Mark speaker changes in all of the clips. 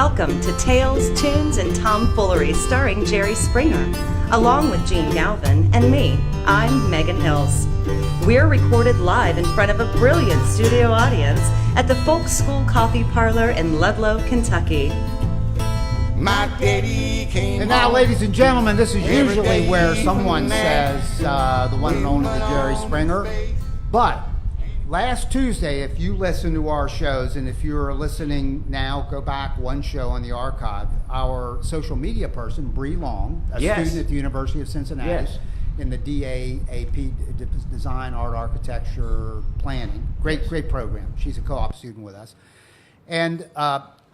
Speaker 1: Welcome to Tales, Tunes, and Tomfoolery starring Jerry Springer, along with Gene Galvin and me. I'm Megan Hills. We're recorded live in front of a brilliant studio audience at the Folk School Coffee Parlor in Ludlow, Kentucky.
Speaker 2: My daddy came
Speaker 3: And now, ladies and gentlemen, this is usually where someone says the one and only Jerry Springer. But last Tuesday, if you listen to our shows, and if you're listening now, go back one show on the archive, our social media person, Bree Long, a student at the University of Cincinnati in the DAAP, Design, Art, Architecture, Planning. Great program. She's a co-op student with us. And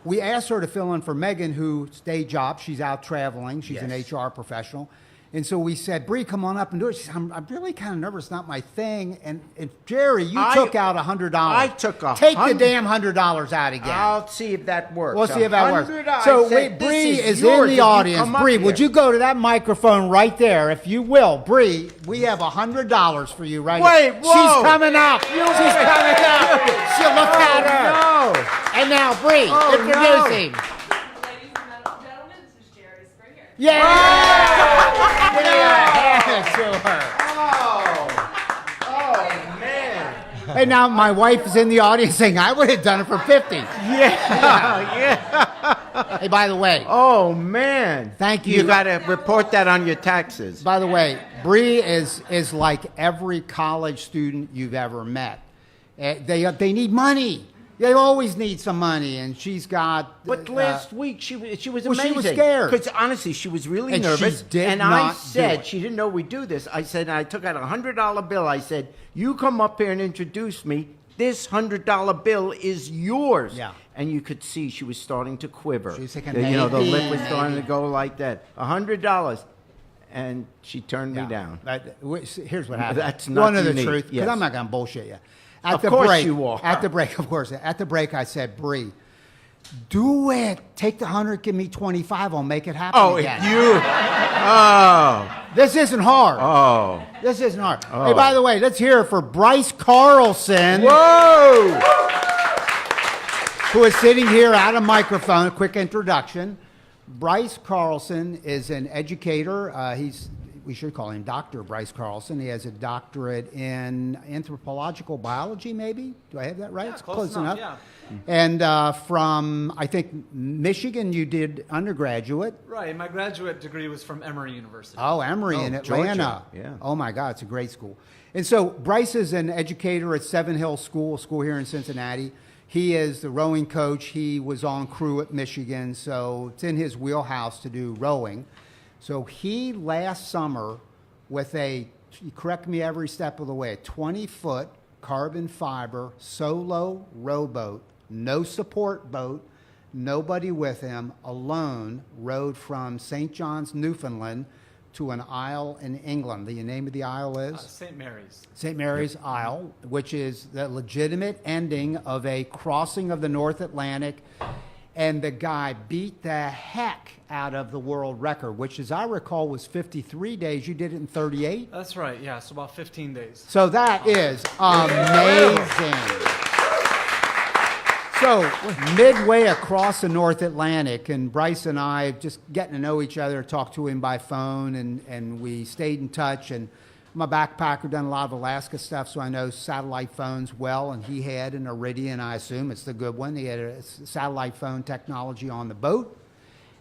Speaker 3: we asked her to fill in for Megan, whose day job, she's out traveling. She's an HR professional. And so we said, Bree, come on up and do it. She said, I'm really kind of nervous. It's not my thing. And Jerry, you took out $100.
Speaker 4: I took
Speaker 3: Take the damn $100 out again.
Speaker 4: I'll see if that works.
Speaker 3: We'll see if that works.
Speaker 4: $100,
Speaker 3: So
Speaker 4: Bree
Speaker 3: is in the audience. Bree, would you go to that microphone right there, if you will? Bree, we have $100 for you right now.
Speaker 4: Wait, whoa.
Speaker 3: She's coming up. She's coming up. She'll look at her.
Speaker 4: No.
Speaker 3: And now, Bree, introducing.
Speaker 5: Ladies and gentlemen, this is Jerry Springer.
Speaker 3: Hand it to her.
Speaker 4: Oh, man.
Speaker 3: Hey, now my wife is in the audience saying, I would have done it for 50.
Speaker 4: Yeah.
Speaker 3: Hey, by the way.
Speaker 4: Oh, man.
Speaker 3: Thank you.
Speaker 4: You got to report that on your taxes.
Speaker 3: By the way, Bree is like every college student you've ever met. They need money. They always need some money, and she's got.
Speaker 4: But last week she was amazing.
Speaker 3: She was scared
Speaker 4: because honestly she was really
Speaker 3: and
Speaker 4: nervous.
Speaker 3: I
Speaker 4: said she didn't know we'd do this. I said I took out $100 bill. I said you come up here and introduce me. This $100 bill is yours.
Speaker 3: Yeah.
Speaker 4: And you could see she was starting to quiver.
Speaker 3: She was thinking,
Speaker 4: the lip was
Speaker 3: maybe.
Speaker 4: starting to go like that. $100, and she turned me down.
Speaker 3: Here's what happened.
Speaker 4: That's not
Speaker 3: one of the
Speaker 4: unique.
Speaker 3: truth, because
Speaker 4: Yes.
Speaker 3: I'm not going to bullshit you.
Speaker 4: Of course you are.
Speaker 3: At the break, of course. At the break, I said, Bree, do it. Take the 100, give me 25. I'll make it happen again. This isn't hard.
Speaker 4: Oh.
Speaker 3: This isn't hard. Hey, by the way, let's hear it for Bryce Carlson.
Speaker 4: Whoa!
Speaker 3: Who is sitting here at a microphone. A quick introduction. Bryce Carlson is an educator. We should call him Dr. Bryce Carlson. He has a doctorate in anthropological biology, maybe? Do I have that right?
Speaker 6: Yeah,
Speaker 3: It's
Speaker 6: close enough. Yeah.
Speaker 3: And from, I think, Michigan, you did undergraduate.
Speaker 6: Right. My graduate degree was from Emory University.
Speaker 3: Oh, Emory in Atlanta.
Speaker 4: Georgia. Yeah.
Speaker 3: Oh, my God, it's a great school. And so Bryce is an educator at Seven Hills School, a school here in Cincinnati. He is the rowing coach. He was on crew at Michigan, so it's in his wheelhouse to do rowing. So he last summer with you correct me every step of the way, a 20-foot carbon fiber solo rowboat, no support boat, nobody with him, alone, rowed from St. John's, Newfoundland to an isle in England. The name of the isle is?
Speaker 6: St. Mary's.
Speaker 3: St. Mary's Isle, which is the legitimate ending of a crossing of the North Atlantic. And the guy beat the heck out of the world record, which, as I recall, was 53 days. You did it in 38?
Speaker 6: That's right. Yeah. So about 15 days.
Speaker 3: So that is amazing. So midway across the North Atlantic, and Bryce and I just getting to know each other, talked to him by phone, and we stayed in touch. And I'm a backpacker, done a lot of Alaska stuff, so I know satellite phones well, and he had an Iridium, I assume it's the good one. He had a satellite phone technology on the boat,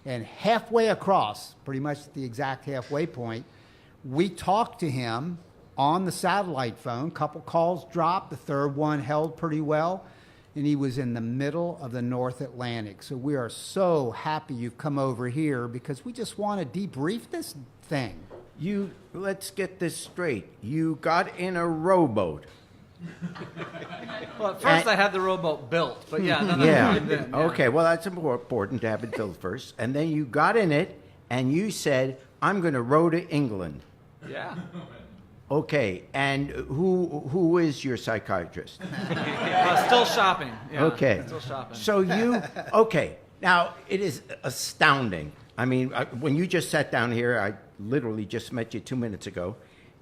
Speaker 3: and halfway across, pretty much at the exact halfway point, we talked to him on the satellite phone. Couple calls dropped, the third one held pretty well, and he was in the middle of the North Atlantic. So we are so happy you've come over here, because we just want to debrief this thing.
Speaker 4: Let's get this straight. You got in a rowboat.
Speaker 6: Well, at first I had the rowboat built, but yeah. Then,
Speaker 4: Okay, well, that's important to have it built first. And then you got in it, and you said, I'm going to row to England.
Speaker 6: Yeah.
Speaker 4: Okay, and who is your psychiatrist?
Speaker 6: Still shopping. Yeah,
Speaker 4: Okay.
Speaker 6: Still shopping.
Speaker 4: So okay. Now, it is astounding. I mean, when you just sat down here, I literally just met you 2 minutes ago,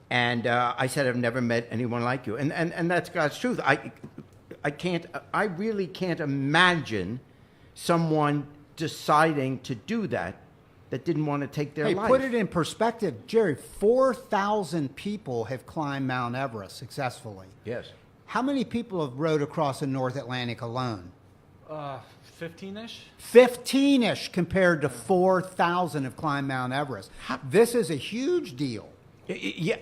Speaker 4: and I said I've never met anyone like you, and that's God's truth. I really can't imagine someone deciding to do that didn't want to take their
Speaker 3: Hey,
Speaker 4: life?
Speaker 3: put it in perspective, Jerry. 4,000 people have climbed Mount Everest successfully.
Speaker 4: Yes.
Speaker 3: How many people have rode across the North Atlantic alone?
Speaker 6: 15-ish?
Speaker 3: 15-ish compared to 4,000 have climbed Mount Everest. This is a huge deal.
Speaker 4: Yeah.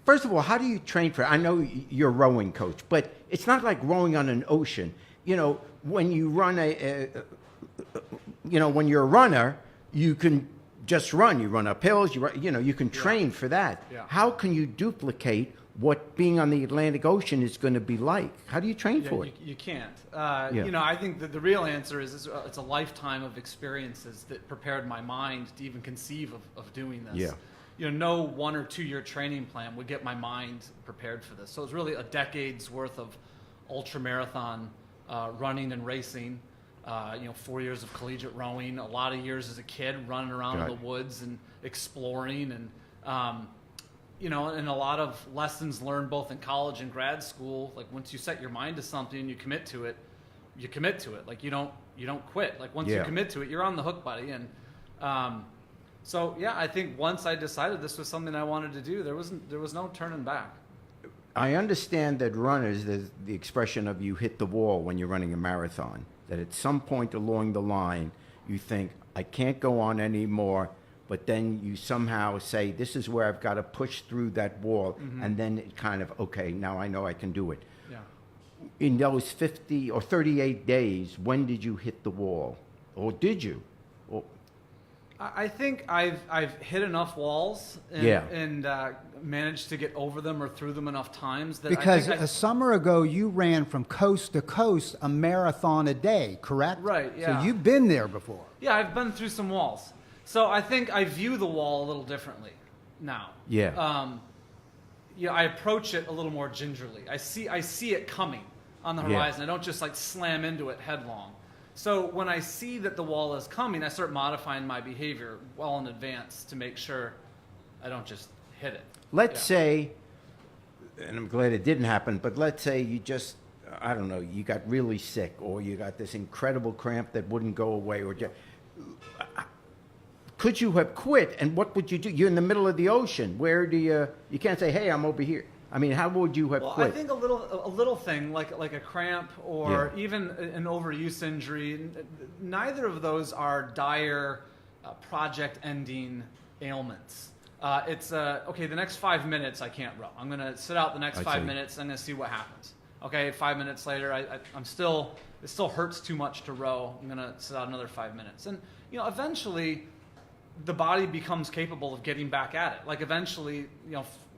Speaker 4: First of all, how do you train for it? I know you're a rowing coach, but it's not like rowing on an ocean. You know, when you run when you're a runner, you can just run. You run up hills. You can train for that.
Speaker 6: Yeah.
Speaker 4: How can you duplicate what being on the Atlantic Ocean is going to be like? How do you train for it?
Speaker 6: You can't.
Speaker 4: Yeah.
Speaker 6: I think that the real answer is it's a lifetime of experiences that prepared my mind to even conceive of doing this.
Speaker 4: Yeah.
Speaker 6: No 1 or 2 year training plan would get my mind prepared for this. So it's really a decade's worth of ultra marathon running and racing. 4 years of collegiate rowing, a lot of years as a kid running around in the woods and exploring, and and a lot of lessons learned both in college and grad school. Like once you set your mind to something and you commit to it, you commit to it. Like you don't quit. Like once you commit to it, you're on the hook, buddy. And I think once I decided this was something I wanted to do, there was no turning back.
Speaker 4: I understand that runners, there's the expression of you hit the wall when you're running a marathon, that at some point along the line, you think, I can't go on anymore, but then you somehow say, this is where I've got to push through that wall, and then it kind of, okay, now I know I can do it.
Speaker 6: Yeah.
Speaker 4: In those 50 or 38 days, when did you hit the wall? Or did you? Or,
Speaker 6: I think I've hit enough walls and managed to get over them or through them enough times that
Speaker 3: Because a summer ago, you ran from coast to coast a marathon a day, correct?
Speaker 6: Right, yeah.
Speaker 3: So you've been there before.
Speaker 6: Yeah, I've been through some walls. So I think I view the wall a little differently now.
Speaker 4: Yeah.
Speaker 6: I approach it a little more gingerly. I see it coming on the horizon. I don't just like slam into it headlong. So when I see that the wall is coming, I start modifying my behavior well in advance to make sure I don't just hit it.
Speaker 4: Let's say, and I'm glad it didn't happen, but let's say you just, I don't know, you got really sick, or you got this incredible cramp that wouldn't go away, or could you have quit, and what would you do? You're in the middle of the ocean. Where do you can't say, hey, I'm over here. I mean, how would you have quit?
Speaker 6: I think a little thing like a cramp or even an overuse injury. Neither of those are dire project-ending ailments. It's okay. The next 5 minutes I can't row. I'm gonna sit out the next 5 minutes. I'm gonna see what happens. Okay, 5 minutes later, it still hurts too much to row. I'm gonna sit out another 5 minutes, and eventually, the body becomes capable of getting back at it. Like eventually,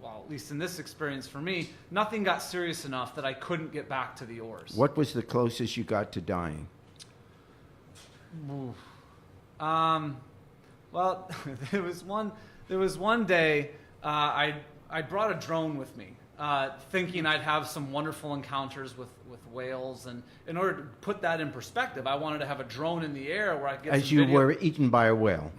Speaker 6: well, at least in this experience for me, nothing got serious enough that I couldn't get back to the oars.
Speaker 4: What was the closest you got to dying?
Speaker 6: Well, there was one day I brought a drone with me, thinking I'd have some wonderful encounters with whales, and in order to put that in perspective, I wanted to have a drone in the air where I could get
Speaker 4: As
Speaker 6: some
Speaker 4: you
Speaker 6: video.
Speaker 4: were eaten by a whale.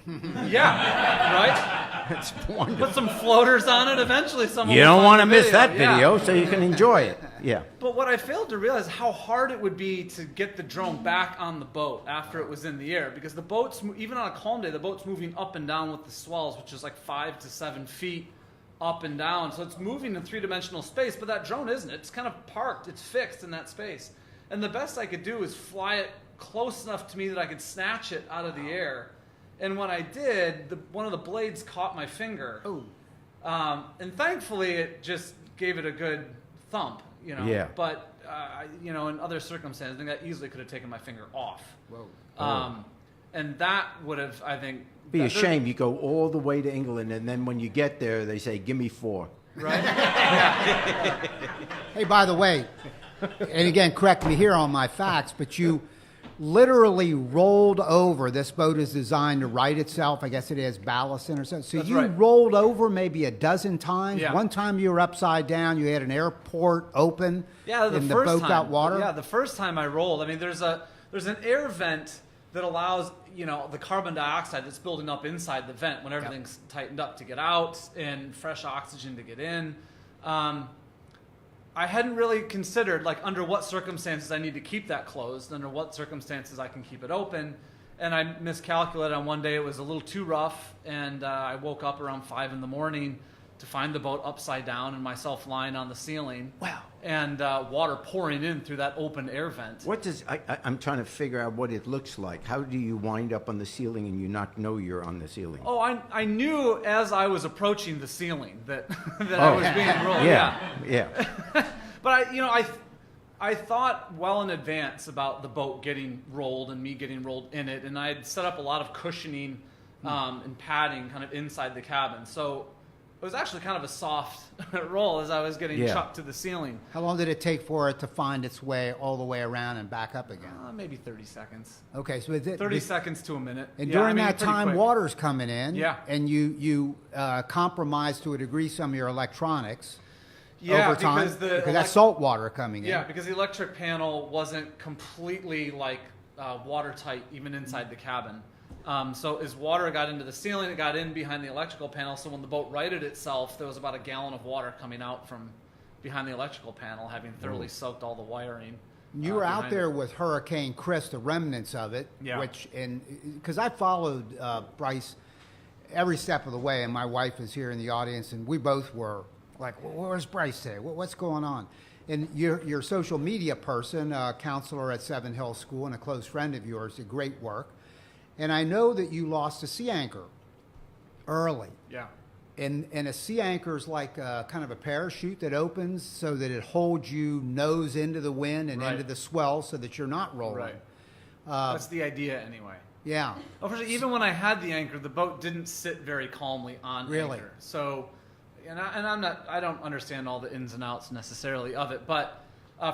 Speaker 6: Yeah, right?
Speaker 4: That's wonderful.
Speaker 6: Put some floaters on it. Eventually, someone
Speaker 4: You
Speaker 6: will
Speaker 4: don't
Speaker 6: find
Speaker 4: want to
Speaker 6: the
Speaker 4: miss that video,
Speaker 6: Yeah.
Speaker 4: so you can enjoy it. Yeah.
Speaker 6: But what I failed to realize is how hard it would be to get the drone back on the boat after it was in the air, because the boat's, even on a calm day, the boat's moving up and down with the swells, which is like 5 to 7 feet up and down. So it's moving in three-dimensional space, but that drone isn't. It's kind of parked. It's fixed in that space. And the best I could do is fly it close enough to me that I could snatch it out of the air. And when I did, one of the blades caught my finger.
Speaker 3: Oh.
Speaker 6: And thankfully, it just gave it a good thump,
Speaker 4: Yeah.
Speaker 6: But, in other circumstances, I think that easily could have taken my finger off.
Speaker 3: Whoa.
Speaker 6: And that would have, I think...
Speaker 4: Be a shame. You go all the way to England, and then when you get there, they say, give me 4.
Speaker 6: Right?
Speaker 3: Hey, by the way, and again, correct me here on my facts, but you literally rolled over. This boat is designed to right itself. I guess it has ballast in or something. So
Speaker 6: That's
Speaker 3: you
Speaker 6: right.
Speaker 3: rolled over maybe a dozen times.
Speaker 6: Yeah.
Speaker 3: One time you were upside down. You had an airport open.
Speaker 6: Yeah,
Speaker 3: and the boat got water.
Speaker 6: Yeah, the first time I rolled, I mean, there's an air vent that allows the carbon dioxide that's building up inside the vent when everything's tightened up to get out and fresh oxygen to get in. I hadn't really considered under what circumstances I need to keep that closed, under what circumstances I can keep it open, And I miscalculated on one day. It was a little too rough, and I woke up around 5 in the morning to find the boat upside down and myself lying on the ceiling.
Speaker 4: Wow.
Speaker 6: And water pouring in through that open air vent.
Speaker 4: What does I'm trying to figure out what it looks like. How do you wind up on the ceiling and you not know you're on the ceiling?
Speaker 6: Oh, I knew as I was approaching the ceiling that I was being rolled.
Speaker 4: Yeah.
Speaker 6: But I thought well in advance about the boat getting rolled and me getting rolled in it, and I had set up a lot of cushioning and padding kind of inside the cabin. So it was actually kind of a soft roll as I was getting chucked to the ceiling.
Speaker 3: How long did it take for it to find its way all the way around and back up again?
Speaker 6: Maybe 30 seconds.
Speaker 3: Okay, so
Speaker 6: 30 seconds to a minute.
Speaker 3: And during that
Speaker 6: pretty
Speaker 3: time,
Speaker 6: quick.
Speaker 3: water's coming in.
Speaker 6: Yeah.
Speaker 3: And you compromise to a degree some of your electronics.
Speaker 6: Yeah,
Speaker 3: over time,
Speaker 6: because
Speaker 3: that's salt water coming in.
Speaker 6: Yeah, because the electric panel wasn't completely watertight even inside the cabin. So as water got into the ceiling, it got in behind the electrical panel. So when the boat righted itself, there was about a gallon of water coming out from behind the electrical panel, having thoroughly soaked all the wiring.
Speaker 3: You were out there with Hurricane Chris, the remnants of it, because I followed Bryce every step of the way, and my wife is here in the audience, and we both were like, where's Bryce today? What's going on? And your social media person, a counselor at Seven Hills School and a close friend of yours, did great work. And I know that you lost a sea anchor early.
Speaker 6: Yeah.
Speaker 3: And a sea anchor is like kind of a parachute that opens so that it holds you nose into the wind and into the swell so that you're not rolling.
Speaker 6: Right. That's the idea anyway.
Speaker 3: Yeah.
Speaker 6: Unfortunately, even when I had the anchor, the boat didn't sit very calmly on
Speaker 3: Really?
Speaker 6: anchor. So, I don't understand all the ins and outs necessarily of it, but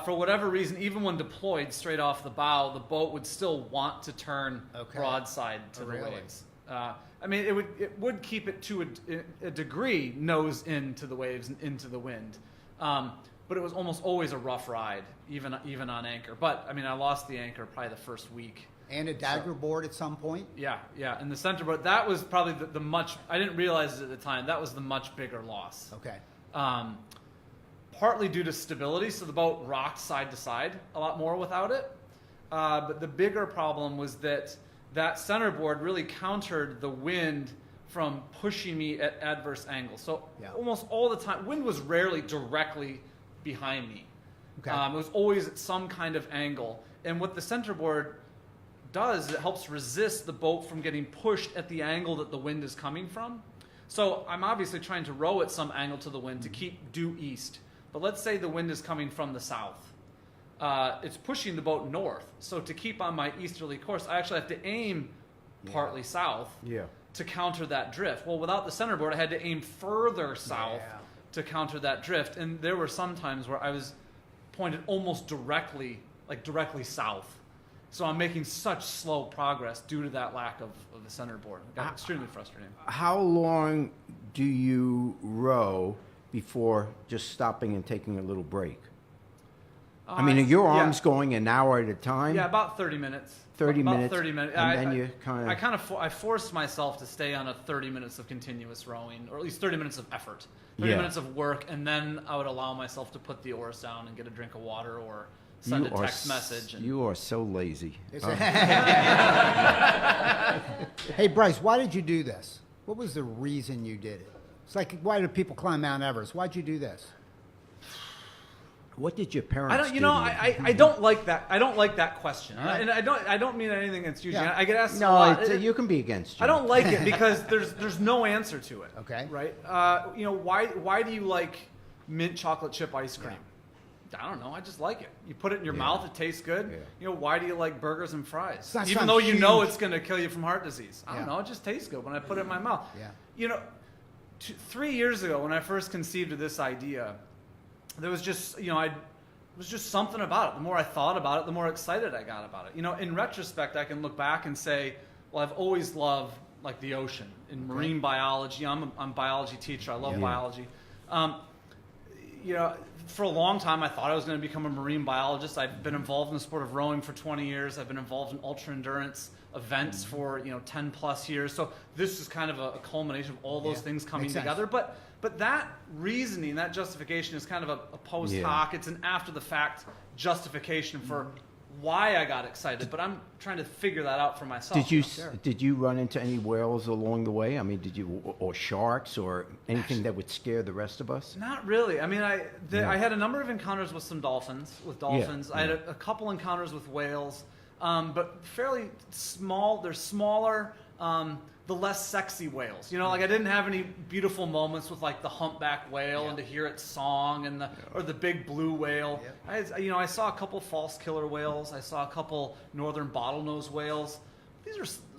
Speaker 6: for whatever reason, even when deployed straight off the bow, the boat would still want to turn broadside to the waves. It would keep it to a degree nose into the waves and into the wind, but it was almost always a rough ride, even on anchor. But I lost the anchor probably the first week.
Speaker 3: And a dagger board at some point?
Speaker 6: Yeah, and the center board, that was probably the much, I didn't realize it at the time, that was the much bigger loss.
Speaker 3: Okay.
Speaker 6: Partly due to stability, so the boat rocked side to side a lot more without it. But the bigger problem was that centerboard really countered the wind from pushing me at adverse angles. So almost all the time, wind was rarely directly behind me.
Speaker 3: Okay.
Speaker 6: It was always at some kind of angle. And what the centerboard does, it helps resist the boat from getting pushed at the angle that the wind is coming from. So I'm obviously trying to row at some angle to the wind to keep due east. But let's say the wind is coming from the south. It's pushing the boat north. So to keep on my easterly course, I actually have to aim partly south to counter that drift. Well, without the centerboard, I had to aim further south to counter that drift. And there were some times where I was pointed almost directly south. So I'm making such slow progress due to that lack of the centerboard. It got extremely frustrating.
Speaker 4: How long do you row before just stopping and taking a little break? Are your arms going an hour at a time?
Speaker 6: Yeah, about 30 minutes.
Speaker 4: 30
Speaker 6: about
Speaker 4: minutes.
Speaker 6: 30 minutes.
Speaker 4: And then you kind of...
Speaker 6: I forced myself to stay on a 30 minutes of continuous rowing, or at least 30 minutes of effort, 30 minutes of work, and then I would allow myself to put the oars down and get a drink of water or send a text message.
Speaker 4: You are so lazy.
Speaker 3: Hey, Bryce, why did you do this? What was the reason you did it? It's like, why do people climb Mount Everest? Why'd you do this?
Speaker 4: What did your parents do?
Speaker 6: I don't like that. I don't like that question,
Speaker 3: Right.
Speaker 6: and I don't mean anything against you.
Speaker 3: Yeah.
Speaker 6: I get asked a lot.
Speaker 4: You can be against you.
Speaker 6: I don't like it because there's no answer to it.
Speaker 3: Okay.
Speaker 6: Right. Why do you like mint chocolate chip ice cream? I don't know. I just like it. You put it in your mouth, it tastes good.
Speaker 4: Yeah.
Speaker 6: Why do you like burgers and fries?
Speaker 3: That's
Speaker 6: Even
Speaker 3: not
Speaker 6: though you know
Speaker 3: huge.
Speaker 6: it's going to kill you from heart disease. I don't know. It just tastes good when I put it in my mouth.
Speaker 3: Yeah.
Speaker 6: 3 years ago when I first conceived of this idea, there was just, it was just something about it. The more I thought about it, the more excited I got about it. In retrospect, I can look back and say, well, I've always loved like the ocean in marine biology. I'm a biology teacher. I love biology. For a long time, I thought I was going to become a marine biologist. I've been involved in the sport of rowing for 20 years. I've been involved in ultra-endurance events for 10 plus years. So this is kind of a culmination of all those things coming together. But that reasoning, that justification is kind of a post hoc. It's an after the fact justification for why I got excited, but I'm trying to figure that out for myself.
Speaker 4: Did you run into any whales along the way? I mean, did you or sharks or anything that would scare the rest of us?
Speaker 6: Not really. I mean, I had a number of encounters with dolphins. I had a couple encounters with whales, but fairly small. They're smaller. The less sexy whales. You know, like I didn't have any beautiful moments with like the humpback whale and to hear its song or the big blue whale. I saw a couple false killer whales. I saw a couple northern bottlenose whales.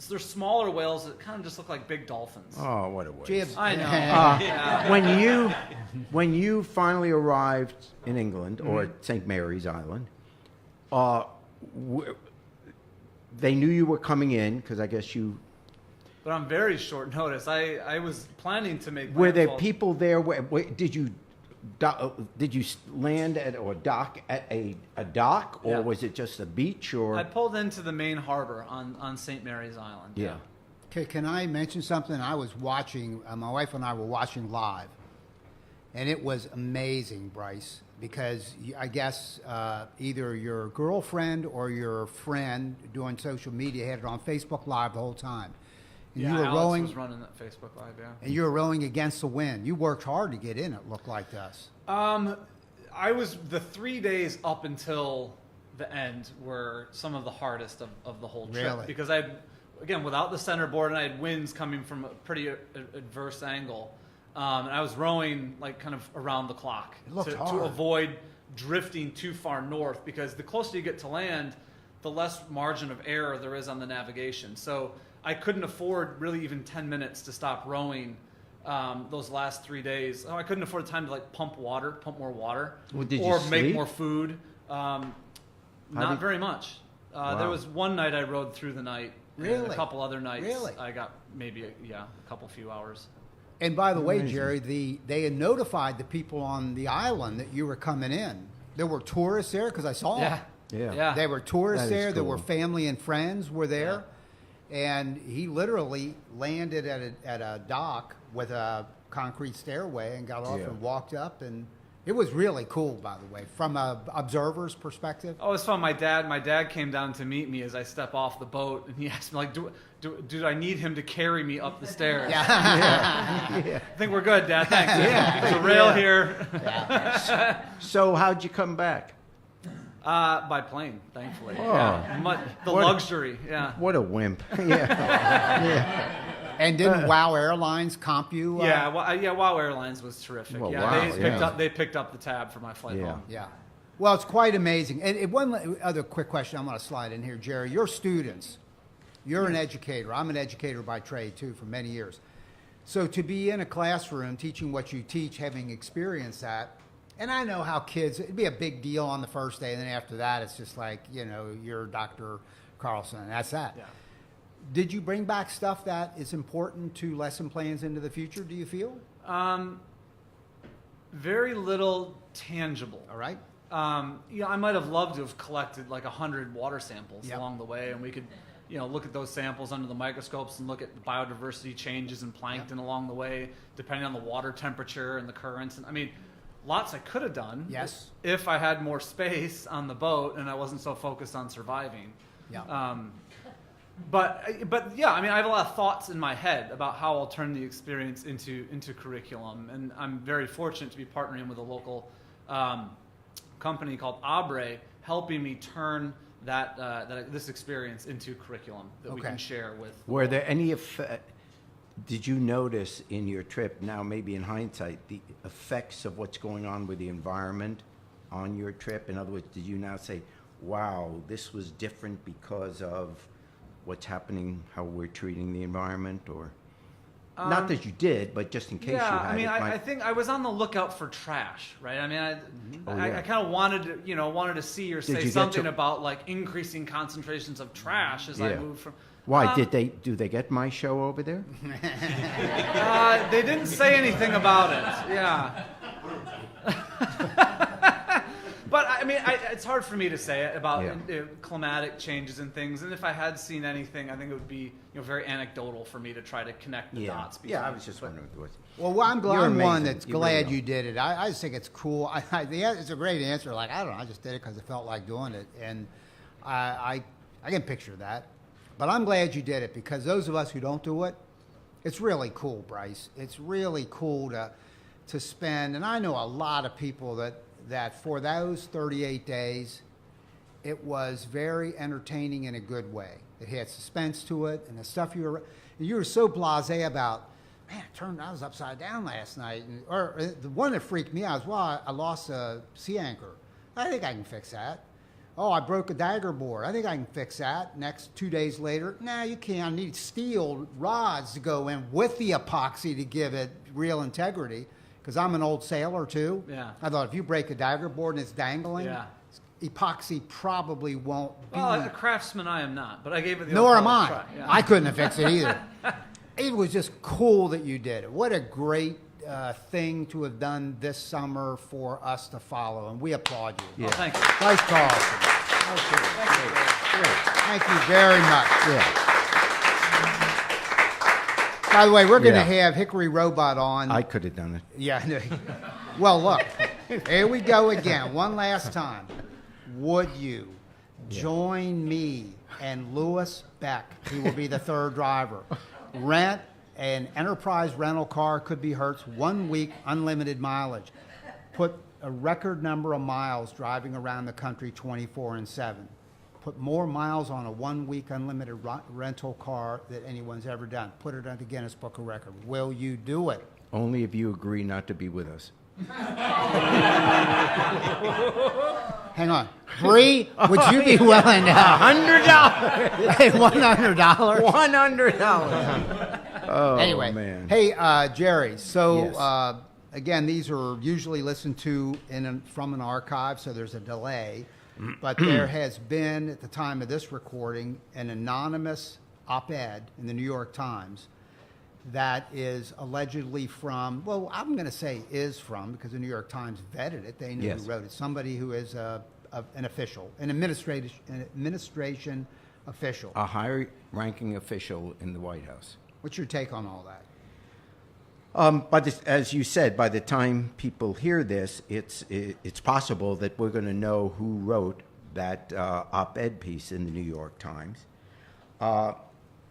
Speaker 6: They're smaller whales that kind of just look like big dolphins.
Speaker 4: Oh, what a waste.
Speaker 3: Jibs.
Speaker 6: I know.
Speaker 4: When you finally arrived in England or St. Mary's Island, they knew you were coming in because I guess you.
Speaker 6: But on very short notice, I was planning to make.
Speaker 4: Were there people there? Did you land at or dock at a dock, or was it just a beach? Or
Speaker 6: I pulled into the main harbor on St. Mary's Island.
Speaker 4: Yeah.
Speaker 3: Okay, can I mention something? I was watching. My wife and I were watching live, and it was amazing, Bryce, because I guess either your girlfriend or your friend doing social media had it on Facebook Live the whole time. And you were
Speaker 6: Alex
Speaker 3: rowing,
Speaker 6: was running that Facebook Live,
Speaker 3: and you were rowing against the wind. You worked hard to get in, it looked like to us.
Speaker 6: I was the 3 days up until the end were some of the hardest of the whole trip.
Speaker 3: Really?
Speaker 6: Because again, without the centerboard, and I had winds coming from a pretty adverse angle. And I was rowing like kind of around the clock to avoid drifting too far north, because the closer you get to land, the less margin of error there is on the navigation. So I couldn't afford really even 10 minutes to stop rowing those last 3 days. I couldn't afford the time to like pump more water, or make more food. Not very much.
Speaker 3: Wow.
Speaker 6: There was one night I rowed through the night.
Speaker 3: Really?
Speaker 6: And a couple other nights I got maybe a few hours.
Speaker 3: And by the way, Jerry, they had notified the people on the island that you were coming in. There were tourists there because I saw them.
Speaker 4: Yeah.
Speaker 3: There were tourists there. There
Speaker 4: Cool.
Speaker 3: were family and friends were there. And he literally landed at a dock with a concrete stairway and got off and walked up. And it was really cool, by the way, from an observer's perspective.
Speaker 6: Oh, it was fun. My dad came down to meet me as I step off the boat, and he asked me, like, do I need him to carry me up the stairs? I think we're good, Dad. Thanks. There's a rail here.
Speaker 4: So how'd you come back?
Speaker 6: By plane, thankfully.
Speaker 4: Oh.
Speaker 6: Luxury,
Speaker 4: What a wimp.
Speaker 3: And didn't WOW Airlines comp you?
Speaker 6: WOW Airlines was terrific.
Speaker 4: Well, wow,
Speaker 6: They picked up the tab for my flight home.
Speaker 3: Yeah. Well, it's quite amazing. And one other quick question I'm going to slide in here, Jerry. Your students, you're an educator. I'm an educator by trade, too, for many years. So to be in a classroom teaching what you teach, having experienced that, and I know how kids, it'd be a big deal on the first day, and then after that, it's just like, you're Dr. Carlson, and that's that.
Speaker 6: Yeah.
Speaker 3: Did you bring back stuff that is important to lesson plans into the future, do you feel?
Speaker 6: Very little tangible.
Speaker 3: All right.
Speaker 6: I might have loved to have collected like 100 water samples along the way, and we could, look at those samples under the microscopes and look at the biodiversity changes in plankton along the way, depending on the water temperature and the currents. And I mean, lots I could have done.
Speaker 3: Yes.
Speaker 6: If I had more space on the boat and I wasn't so focused on surviving.
Speaker 3: Yeah.
Speaker 6: But yeah, I mean, I have a lot of thoughts in my head about how I'll turn the experience into curriculum, and I'm very fortunate to be partnering with a local company called Abre, helping me turn this experience into curriculum that we can share with.
Speaker 4: Were there any did you notice in your trip, now maybe in hindsight, the effects of what's going on with the environment on your trip? In other words, did you now say, wow, this was different because of what's happening, how we're treating the environment? Or not that you did, but just in case you had.
Speaker 6: I mean, I think I was on the lookout for trash, right? I mean, I kind of wanted to see or say something about like increasing concentrations of trash as I moved from.
Speaker 4: Why do they get my show over there?
Speaker 6: They didn't say anything about it. Yeah. But I mean, it's hard for me to say about climatic changes and things. And if I had seen anything, I think it would be very anecdotal for me to try to connect the dots.
Speaker 4: Yeah, I was just wondering.
Speaker 3: Well, I'm one that's glad
Speaker 4: really
Speaker 3: you did it. I just think it's cool. It's a great answer. Like, I don't know, I just did it because I felt like doing it. And I can picture that. But I'm glad you did it, because those of us who don't do it, it's really cool, Bryce. It's really cool to spend, and I know a lot of people that for those 38 days, it was very entertaining in a good way. It had suspense to it, and the stuff you were so blasé about. Man, I was upside down last night, or the one that freaked me out was, well, I lost a sea anchor. I think I can fix that. Oh, I broke a dagger board. I think I can fix that. Next 2 days later, nah, you can't. I need steel rods to go in with the epoxy to give it real integrity, because I'm an old sailor too.
Speaker 6: Yeah.
Speaker 3: I thought if you break a dagger board and it's dangling,
Speaker 6: Yeah.
Speaker 3: epoxy probably won't be.
Speaker 6: Well, a craftsman I am not, but I gave it the
Speaker 3: Nor
Speaker 6: old
Speaker 3: am
Speaker 6: college
Speaker 3: I.
Speaker 6: try. Yeah.
Speaker 3: I couldn't have fixed it either. It was just cool that you did it. What a great thing to have done this summer for us to follow, and we applaud you.
Speaker 6: Well, thank you.
Speaker 3: Bryce Carlson. Thank you very much. By the way, we're going to have Hickory Robot on.
Speaker 4: I could have done it.
Speaker 3: Yeah. No. Well, look, here we go again. One last time. Would you join me and Lewis Beck, who will be the third driver, rent an enterprise rental car, could be Hertz, 1 week, unlimited mileage, put a record number of miles driving around the country 24/7, put more miles on a 1 week unlimited rental car than anyone's ever done, put it on the Guinness Book of Record. Will you do it?
Speaker 4: Only if you agree not to be with us.
Speaker 3: Hang on. Bree, would you be willing to
Speaker 4: $100.
Speaker 3: Hey, $100?
Speaker 4: $100. Oh,
Speaker 3: Anyway,
Speaker 4: man.
Speaker 3: hey, Jerry, so
Speaker 4: Yes.
Speaker 3: again, these are usually listened to from an archive, so there's a delay. But there has been, at the time of this recording, an anonymous op-ed in the New York Times that is allegedly from, well, I'm going to say is from, because the New York Times vetted it. They knew
Speaker 4: Yes.
Speaker 3: who wrote it. Somebody who is an official, an administration official.
Speaker 4: A high-ranking official in the White House.
Speaker 3: What's your take on all that?
Speaker 4: But as you said, by the time people hear this, it's possible that we're going to know who wrote that op-ed piece in the New York Times.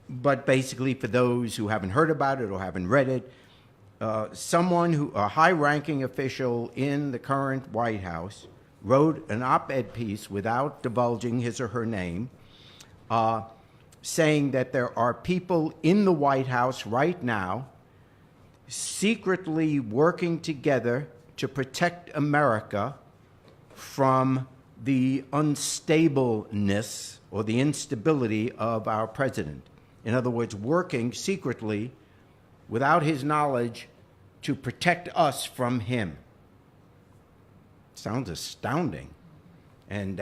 Speaker 4: But basically, for those who haven't heard about it or haven't read it, a high-ranking official in the current White House, wrote an op-ed piece without divulging his or her name, saying that there are people in the White House right now secretly working together to protect America from the unstableness or the instability of our president. In other words, working secretly without his knowledge to protect us from him. Sounds astounding. And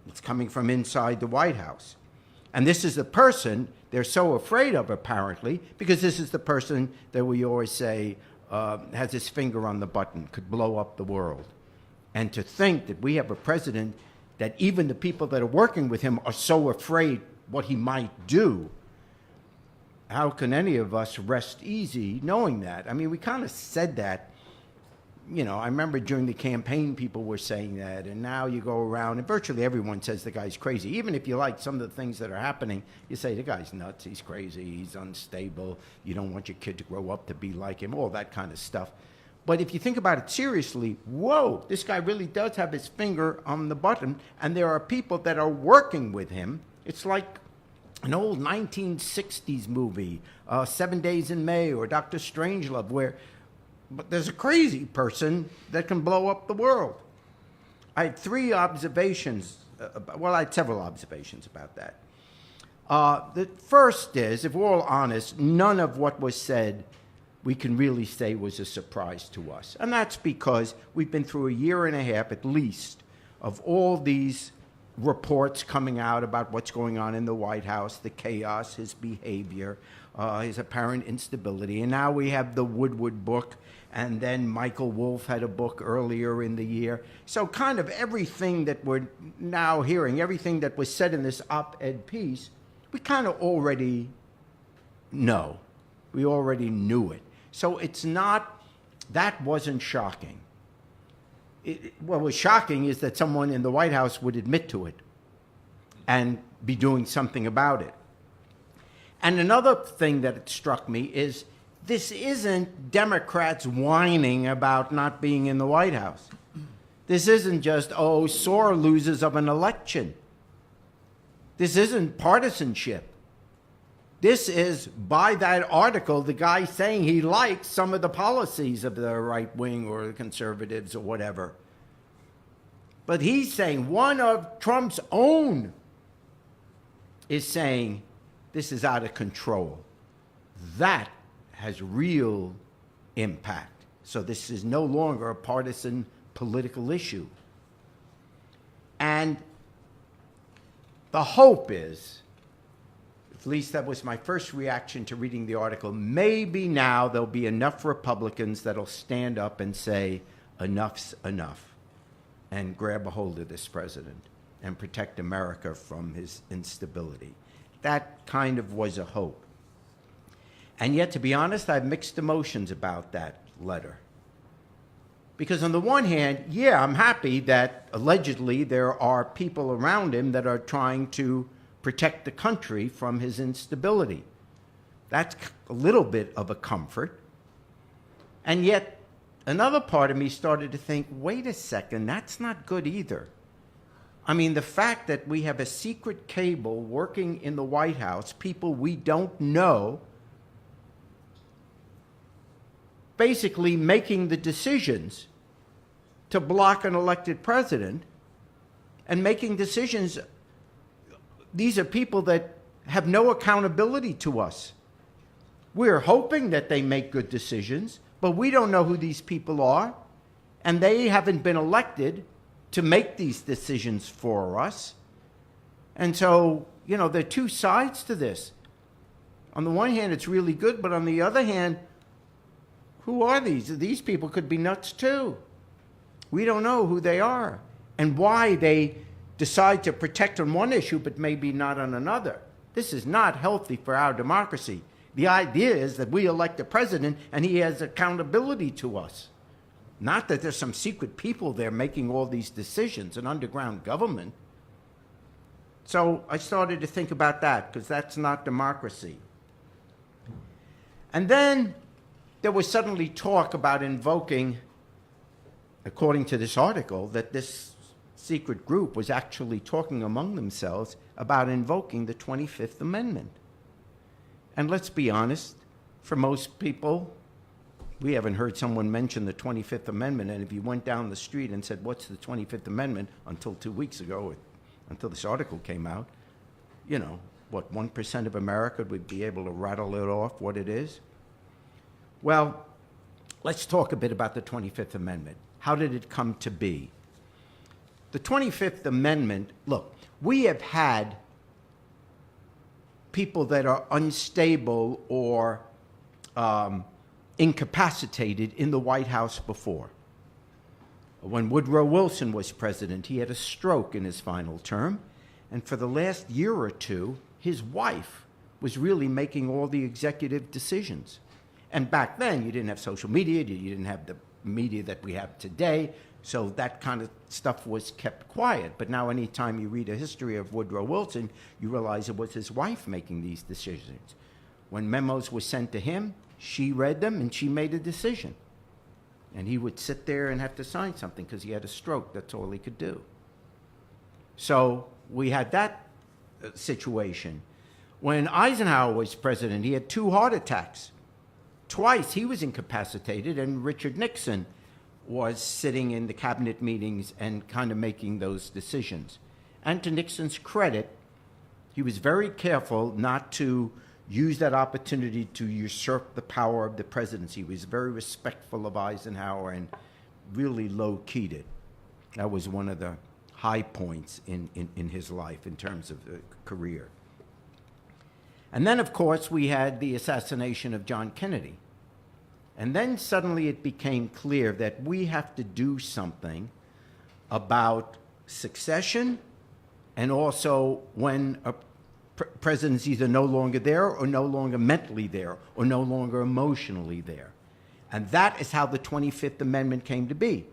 Speaker 4: it's coming from inside the White House. And this is the person they're so afraid of, apparently, because this is the person that we always say has his finger on the button, could blow up the world. And to think that we have a president that even the people that are working with him are so afraid what he might do, how can any of us rest easy knowing that? I mean, we kind of said that. You know, I remember during the campaign, people were saying that, and now you go around, and virtually everyone says the guy's crazy. Even if you like some of the things that are happening, you say the guy's nuts, he's crazy, he's unstable, you don't want your kid to grow up to be like him, all that kind of stuff. But if you think about it seriously, whoa, this guy really does have his finger on the button, and there are people that are working with him. It's like an old 1960s movie, 7 Days in May, or Dr. Strangelove, where but there's a crazy person that can blow up the world. I had three observations. I had several observations about that. The first is, if we're all honest, none of what was said we can really say was a surprise to us. And that's because we've been through a year and a half at least of all these reports coming out about what's going on in the White House, the chaos, his behavior, his apparent instability. And now we have the Woodward book, and then Michael Wolff had a book earlier in the year. So kind of everything that we're now hearing, everything that was said in this op-ed piece, we kind of already know. We already knew it. So it's not, that wasn't shocking. What was shocking is that someone in the White House would admit to it. and be doing something about it. And another thing that it struck me is this isn't Democrats whining about not being in the White House. This isn't just, oh, sore losers of an election. This isn't partisanship. This is, by that article, the guy saying he likes some of the policies of the right wing or the conservatives or whatever. But he's saying one of Trump's own is saying this is out of control. That has real impact. So this is no longer a partisan political issue. And the hope is, at least that was my first reaction to reading the article, maybe now there'll be enough Republicans that'll stand up and say, enough's enough, and grab a hold of this president and protect America from his instability. That kind of was a hope. And yet, to be honest, I have mixed emotions about that letter. Because on the one hand, yeah, I'm happy that allegedly there are people around him that are trying to protect the country from his instability. That's a little bit of a comfort. And yet, another part of me started to think, wait a second, that's not good either. I mean, the fact that we have a secret cable working in the White House, people we don't know, basically making the decisions to block an elected president and making decisions. These are people that have no accountability to us. We're hoping that they make good decisions, but we don't know who these people are, and they haven't been elected to make these decisions for us. And so, you know, there are two sides to this. On the one hand, it's really good, but on the other hand, who are these? These people could be nuts too. We don't know who they are and why they decide to protect on one issue but maybe not on another. This is not healthy for our democracy. The idea is that we elect a president and he has accountability to us. Not that there's some secret people there making all these decisions, an underground government. So I started to think about that, because that's not democracy. And then there was suddenly talk about invoking, according to this article, that this secret group was actually talking among themselves about invoking the 25th Amendment. And let's be honest, for most people, we haven't heard someone mention the 25th Amendment, and if you went down the street and said, what's the 25th Amendment, until 2 weeks ago, until this article came out, you know, what, 1% of America would be able to rattle it off what it is? Well, let's talk a bit about the 25th Amendment. How did it come to be? The 25th Amendment, look, we have had people that are unstable or incapacitated in the White House before. When Woodrow Wilson was president, he had a stroke in his final term, and for the last year or two, his wife was really making all the executive decisions. And back then, you didn't have social media, you didn't have the media that we have today, so that kind of stuff was kept quiet. But now anytime you read a history of Woodrow Wilson, you realize it was his wife making these decisions. When memos were sent to him, she read them and she made a decision. And he would sit there and have to sign something because he had a stroke. That's all he could do. So we had that situation. When Eisenhower was president, he had 2 heart attacks. Twice he was incapacitated, and Richard Nixon was sitting in the cabinet meetings and kind of making those decisions. And to Nixon's credit, he was very careful not to use that opportunity to usurp the power of the presidency. He was very respectful of Eisenhower and really low-keyed it. That was one of the high points in his life in terms of career. And then, of course, we had the assassination of John Kennedy. And then suddenly it became clear that we have to do something about succession, and also when a president's either no longer there or no longer mentally there or no longer emotionally there. And that is how the 25th Amendment came to be.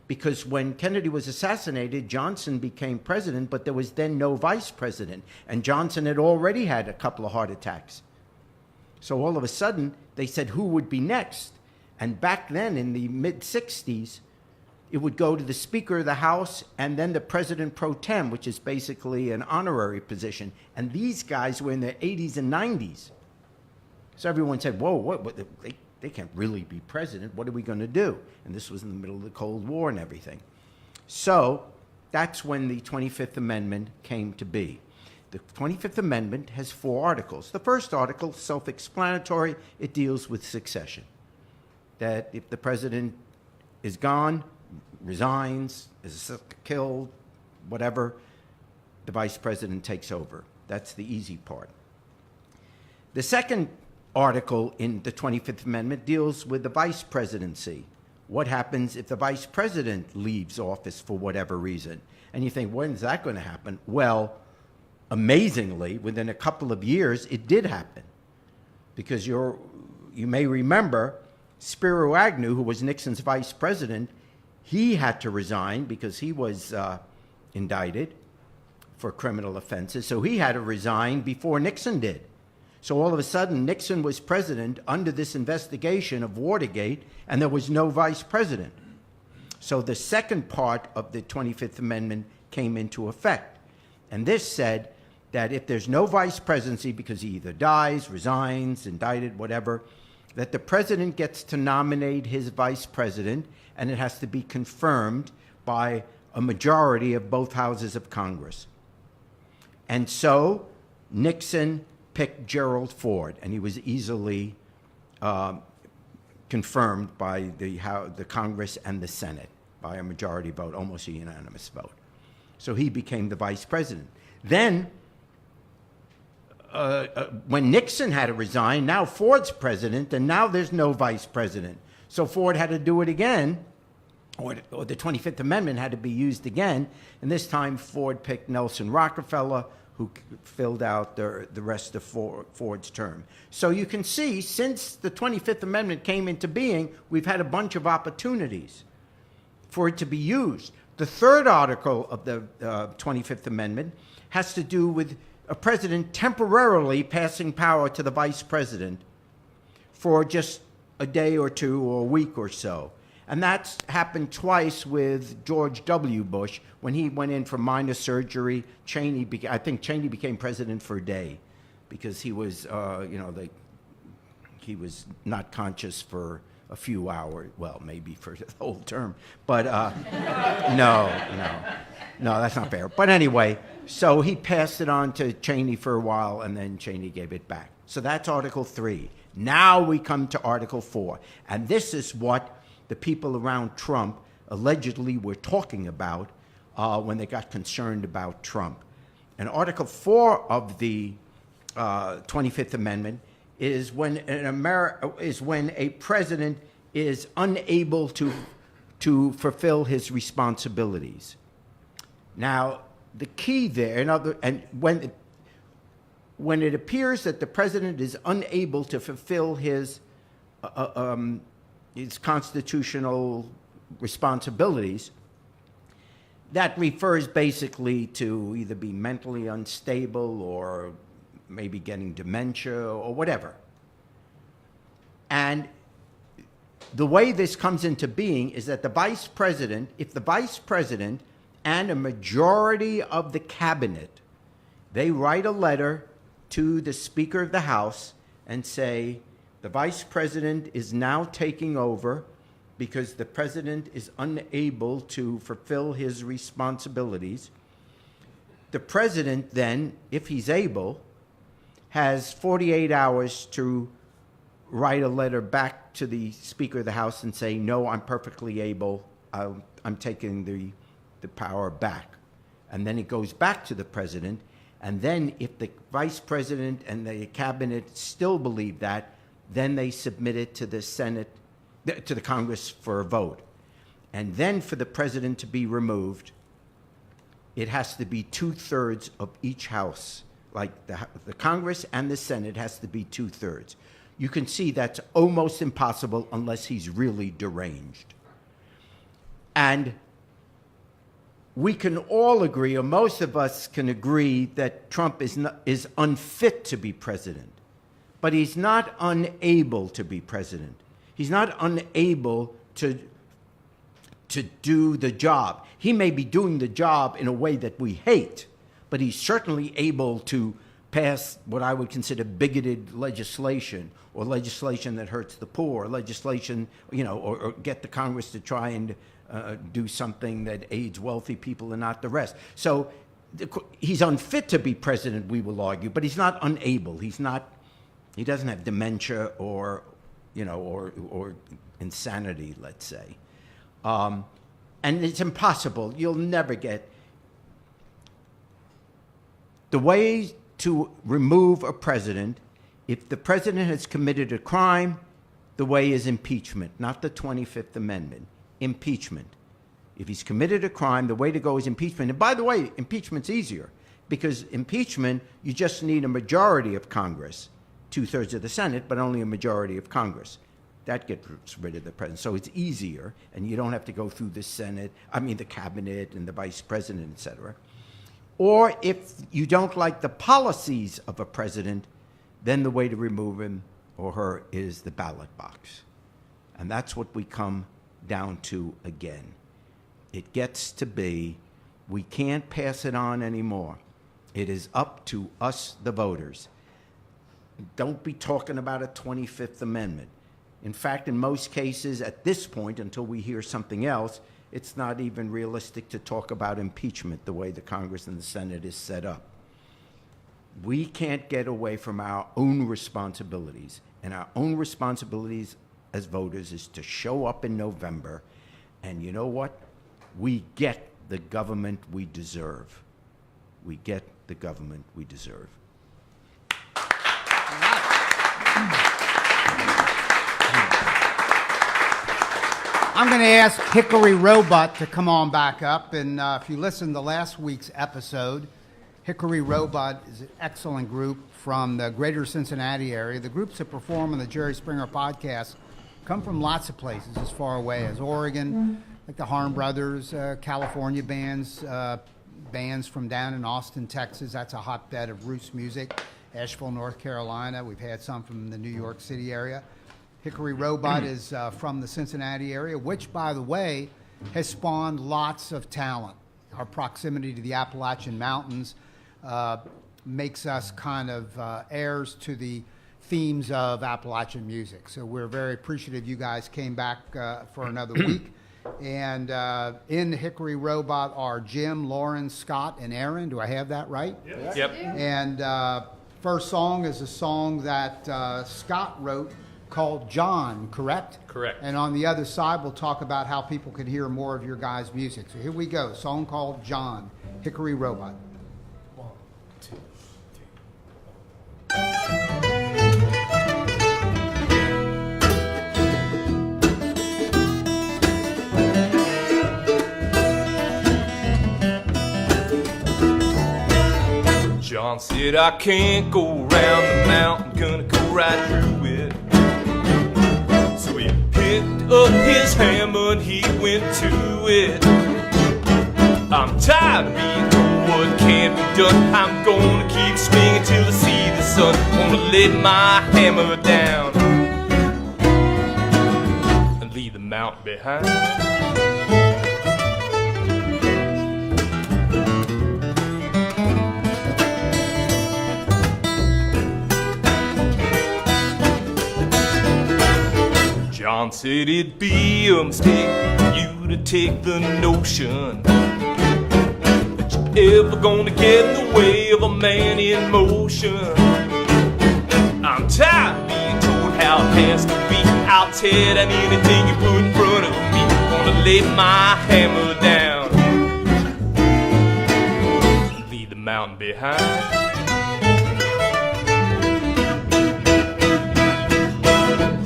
Speaker 4: because when Kennedy was assassinated, Johnson became president, but there was then no vice president. And Johnson had already had a couple of heart attacks. So all of a sudden, they said, who would be next? And back then, in the mid-'60s, it would go to the Speaker of the House and then the President pro tem, which is basically an honorary position. And these guys were in their 80s and 90s. So everyone said, whoa, what they can't really be president. What are we going to do? And this was in the middle of the Cold War and everything. So that's when the 25th Amendment came to be. The 25th Amendment has 4 articles. The first article, self-explanatory, it deals with succession. That if the president is gone, resigns, is killed, whatever, the vice president takes over. That's the easy part. The second article in the 25th Amendment deals with the vice presidency. What happens if the vice president leaves office for whatever reason? And you think, when's that going to happen? Well, amazingly, within a couple of years, it did happen. Because you may remember Spiro Agnew, who was Nixon's vice president, he had to resign because he was indicted for criminal offenses. So he had to resign before Nixon did. So all of a sudden, Nixon was president under this investigation of Watergate, and there was no vice president. So the second part of the 25th Amendment came into effect. And this said that if there's no vice presidency because he either dies, resigns, indicted, whatever, that the president gets to nominate his vice president, and it has to be confirmed by a majority of both houses of Congress. And so Nixon picked Gerald Ford, and he was easily confirmed by the Congress and the Senate by a majority vote, almost a unanimous vote. So he became the vice president. Then, when Nixon had to resign, now Ford's president, and now there's no vice president. So Ford had to do it again, or the 25th Amendment had to be used again, and this time Ford picked Nelson Rockefeller, who filled out the rest of Ford's term. So you can see, since the 25th Amendment came into being, we've had a bunch of opportunities for it to be used. The third article of the 25th Amendment has to do with a president temporarily passing power to the vice president for just a day or two or a week or so. And that's happened twice with George W. Bush when he went in for minor surgery. I think Cheney became president for a day because he was, he was not conscious for a few hours. Well, maybe for the whole term, but no, that's not fair. But anyway, so he passed it on to Cheney for a while, and then Cheney gave it back. So that's Article 3. Now we come to Article 4, and this is what the people around Trump allegedly were talking about when they got concerned about Trump. And Article 4 of the 25th Amendment is when a president is unable to fulfill his responsibilities. Now, the key there, when it appears that the president is unable to fulfill his constitutional responsibilities, that refers basically to either be mentally unstable or maybe getting dementia or whatever. And the way this comes into being is that the vice president, if the vice president and a majority of the cabinet, they write a letter to the Speaker of the House and say, the vice president is now taking over because the president is unable to fulfill his responsibilities. The president then, if he's able, has 48 hours to write a letter back to the Speaker of the House and say, no, I'm perfectly able, I'm taking the power back. And then it goes back to the president. And then if the vice president and the cabinet still believe that, then they submit it to the Senate, to the Congress for a vote. And then for the president to be removed, it has to be 2/3 of each house. Like the Congress and the Senate has to be 2/3. You can see that's almost impossible unless he's really deranged. And we can all agree, or most of us can agree, that Trump is unfit to be president. But he's not unable to be president. He's not unable to do the job. He may be doing the job in a way that we hate, but he's certainly able to pass what I would consider bigoted legislation, or legislation that hurts the poor, legislation, or get the Congress to try and do something that aids wealthy people and not the rest. So he's unfit to be president, we will argue, but he's not unable. He doesn't have dementia or insanity, let's say. And it's impossible. You'll never get the way to remove a president. If the president has committed a crime, the way is impeachment, not the 25th Amendment. Impeachment. If he's committed a crime, the way to go is impeachment. And by the way, impeachment's easier, because impeachment, you just need a majority of Congress, 2/3 of the Senate, but only a majority of Congress. That gets rid of the president. So it's easier, and you don't have to go through the cabinet and the vice president, et cetera. Or if you don't like the policies of a president, then the way to remove him or her is the ballot box. And that's what we come down to again. It gets to be, we can't pass it on anymore. It is up to us, the voters. Don't be talking about a 25th Amendment. In fact, in most cases, at this point, until we hear something else, it's not even realistic to talk about impeachment the way the Congress and the Senate is set up. We can't get away from our own responsibilities, and our own responsibilities as voters is to show up in November, and you know what? We get the government we deserve. We get the government we deserve.
Speaker 3: I'm going to ask Hickory Robot to come on back up, and if you listened to last week's episode, Hickory Robot is an excellent group from the greater Cincinnati area. The groups that perform on the Jerry Springer podcast come from lots of places as far away as Oregon, like the Harm Brothers, California bands from down in Austin, Texas. That's a hotbed of roots music. Asheville, North Carolina. We've had some from the New York City area. Hickory Robot is from the Cincinnati area, which, by the way, has spawned lots of talent. Our proximity to the Appalachian Mountains makes us kind of heirs to the themes of Appalachian music. So we're very appreciative you guys came back for another week. And in Hickory Robot are Jim, Lauren, Scott, and Aaron. Do I have that right?
Speaker 7: Yep.
Speaker 3: And first song is a song that Scott wrote called John, correct?
Speaker 7: Correct.
Speaker 3: And on the other side, we'll talk about how people can hear more of your guys' music. So here we go, a song called John, Hickory Robot.
Speaker 7: 1, 2, 3. John said, I can't go around the mountain, gonna go right through it. So he picked up his hammer and he went to it. I'm tired of being told what can't be done. I'm gonna keep swinging till I see the sun. Gonna lay my hammer down and leave the mountain behind. John said it'd be a mistake for you to take the notion that you're ever gonna get in the way of a man in motion. I'm tired of being told how it has to be. I'll tear down anything you put in front of me. Gonna lay my hammer down and leave the mountain behind.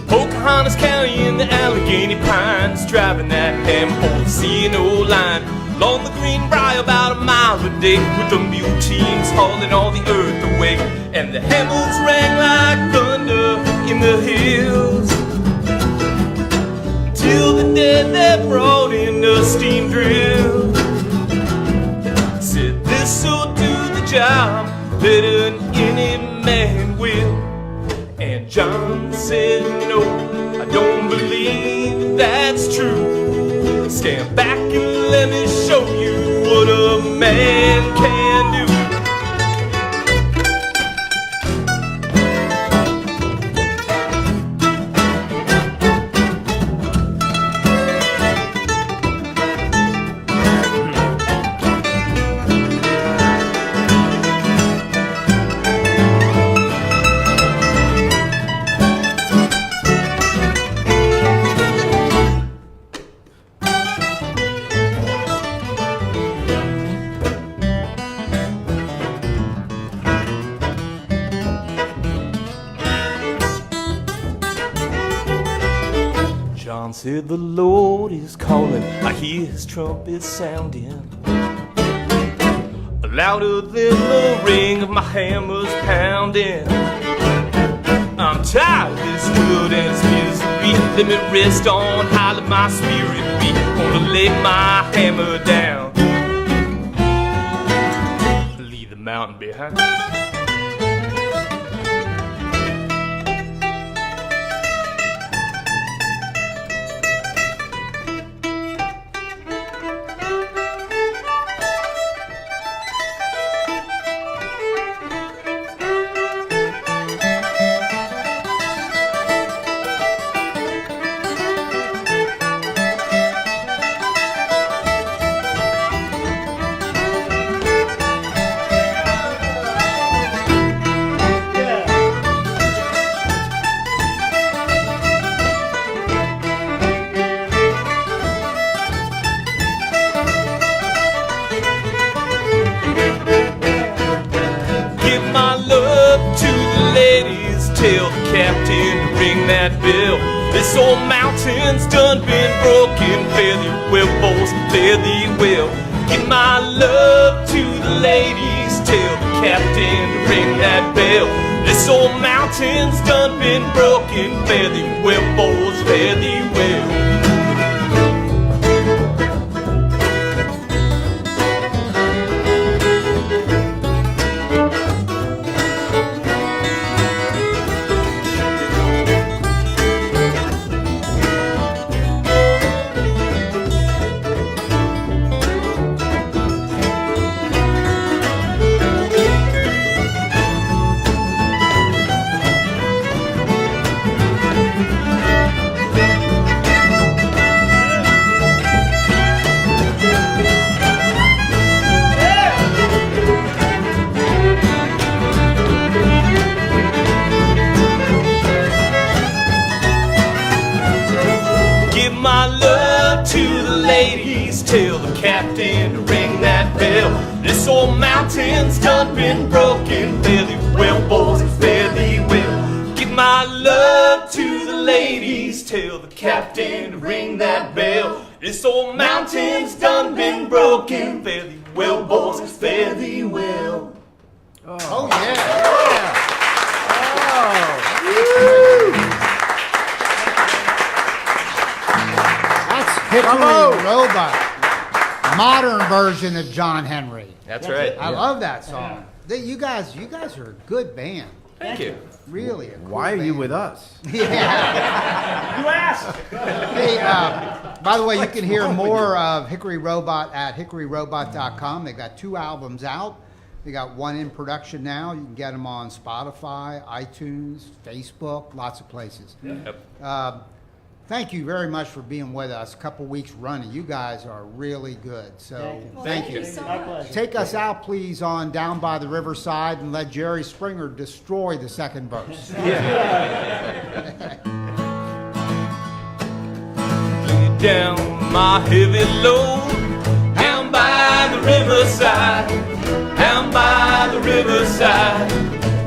Speaker 7: Pocahontas County in the Allegheny Pines, driving that hammer over the C&O line, along the Greenbrier about a mile a day, with the mule teams hauling all the earth away, and the hammers rang like thunder in the hills, till the day they brought in the steam drill. Said this'll do the job better than any man will. And John said no, I don't believe that's true. Stand back and let me show you what a man can do. John said the Lord is calling, I hear his trumpet sounding, louder than the ring of my hammers pounding. I'm tired of this wilderness misery. Let me rest on high, let my spirit be. Gonna lay my hammer down, leave the mountain behind. Tell the captain to ring that bell. This old mountain's done been broken. Fare thee well, boys, fare thee well. Give my love to the ladies. Tell the captain to ring that bell. This old mountain's done been broken. Fare thee well, boys, fare thee well. Tell the captain to ring that bell. This old mountain's done been broken. Fare thee well, boys, fare thee well. Give my love to the ladies. Tell the captain to ring that bell. This old mountain's done been broken. Fare thee well, boys, fare thee well.
Speaker 3: Oh yeah. That's Hickory Robot. Modern version of John Henry.
Speaker 7: That's right.
Speaker 3: I love that song. You guys are a good band.
Speaker 7: Thank you.
Speaker 3: Really.
Speaker 4: Why are you with us?
Speaker 3: Yeah.
Speaker 6: You asked.
Speaker 3: Hey, by the way, you can hear more of Hickory Robot at hickoryrobot.com. They got 2 albums out. They got 1 in production now. You can get them on Spotify, iTunes, Facebook, lots of places.
Speaker 7: Yep.
Speaker 3: Thank you very much for being with us a couple weeks running. You guys are really good. So thank you.
Speaker 5: So much.
Speaker 3: Take us out, please, on Down by the Riverside and let Jerry Springer destroy the second verse.
Speaker 7: Lay down my heavy load down by the riverside, down by the riverside,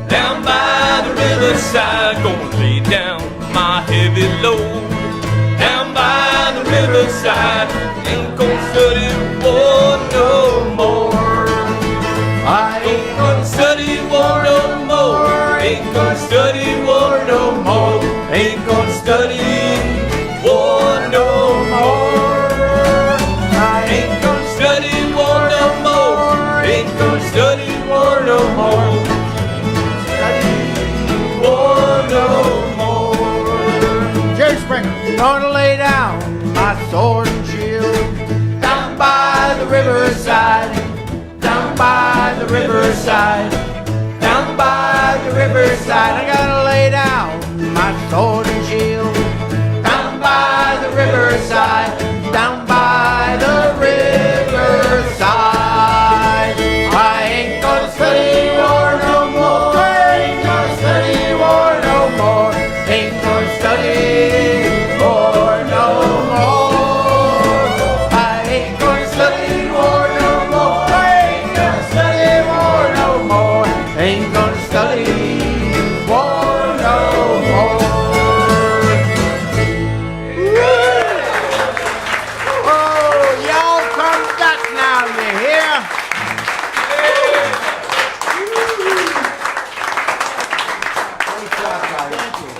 Speaker 7: down by the riverside. Gonna lay down my heavy load down by the riverside. Ain't gonna study war no more. I ain't gonna study war no more. Ain't gonna study war no more. Ain't gonna study war no more.
Speaker 4: by the riverside, down by the riverside. I gotta lay down my sword and shield, down by the riverside.